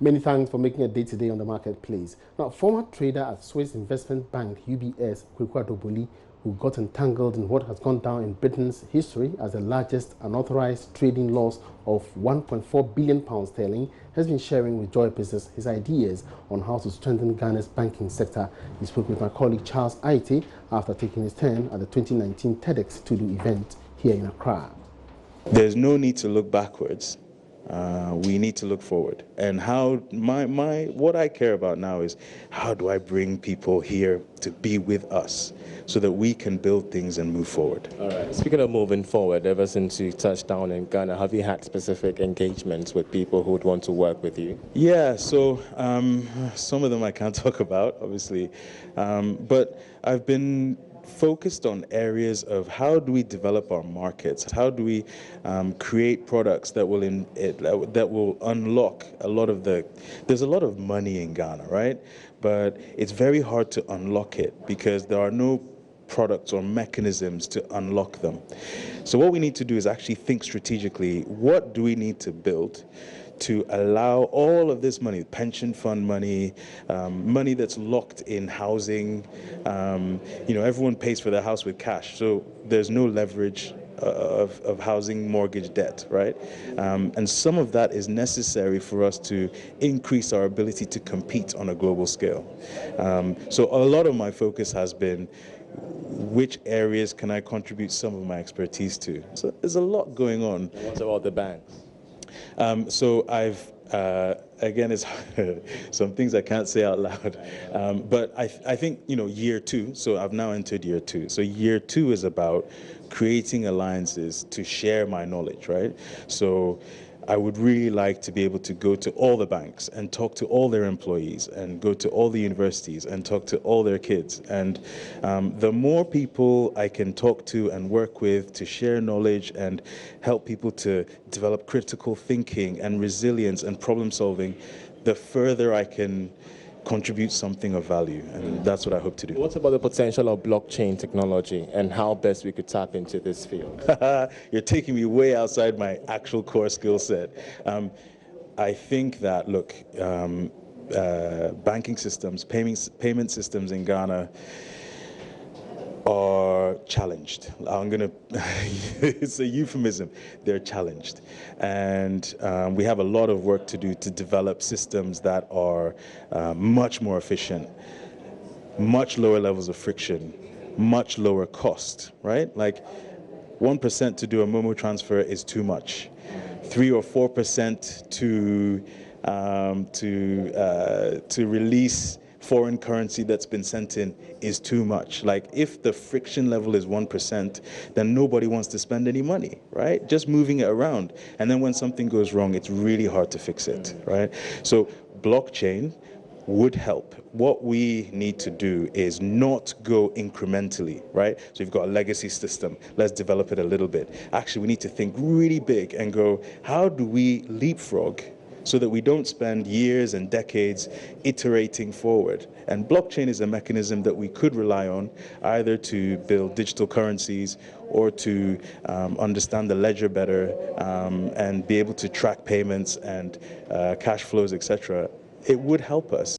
Many thanks for making a day today on the marketplace. Now, former trader at Swiss investment bank UBS, Kweku Adoboli, who got entangled in what has gone down in Britain's history as the largest unauthorized trading loss of £1.4 billion sterling, has been sharing with Joy Business his ideas on how to strengthen Ghana's banking sector. He spoke with my colleague Charles Aite after taking his turn at the 2019 TEDx Tudu event here in Accra. There's no need to look backwards. We need to look forward. And how what I care about now is how do I bring people here to be with us so that we can build things and move forward. All right. Speaking of moving forward, ever since you touched down in Ghana, have you had specific engagements with people who would want to work with you? Yeah, so some of them I can't talk about, obviously, but I've been focused on areas of how do we develop our markets, how do we create products that will unlock a lot of there's a lot of money in Ghana, right? But it's very hard to unlock it because there are no products or mechanisms to unlock them. So what we need to do is actually think strategically, what do we need to build to allow all of this money, pension fund money, money that's locked in housing. Everyone pays for their house with cash, so there's no leverage of housing mortgage debt, right? And some of that is necessary for us to increase our ability to compete on a global scale. So a lot of my focus has been which areas can I contribute some of my expertise to. So there's a lot going on. What about the banks? So I've, again, it's some things I can't say out loud, but I think, year two, so I've now entered year two. So year two is about creating alliances to share my knowledge, right? So I would really like to be able to go to all the banks and talk to all their employees and go to all the universities and talk to all their kids. And the more people I can talk to and work with to share knowledge and help people to develop critical thinking and resilience and problem solving, the further I can contribute something of value, and that's what I hope to do. What about the potential of blockchain technology and how best we could tap into this field? You're taking me way outside my actual core skill set. I think that, look, banking systems, payment systems in Ghana are challenged. It's a euphemism. They're challenged. And we have a lot of work to do to develop systems that are much more efficient, much lower levels of friction, much lower cost, right? Like 1% to do a Momo transfer is too much. 3 or 4% to release foreign currency that's been sent in is too much. Like, if the friction level is 1%, then nobody wants to spend any money, right? Just moving it around. And then when something goes wrong, it's really hard to fix it, right? So blockchain would help. What we need to do is not go incrementally, right? So you've got a legacy system, let's develop it a little bit. Actually, we need to think really big and go, how do we leapfrog so that we don't spend years and decades iterating forward? And blockchain is a mechanism that we could rely on either to build digital currencies or to understand the ledger better and be able to track payments and cash flows, etc. It would help us.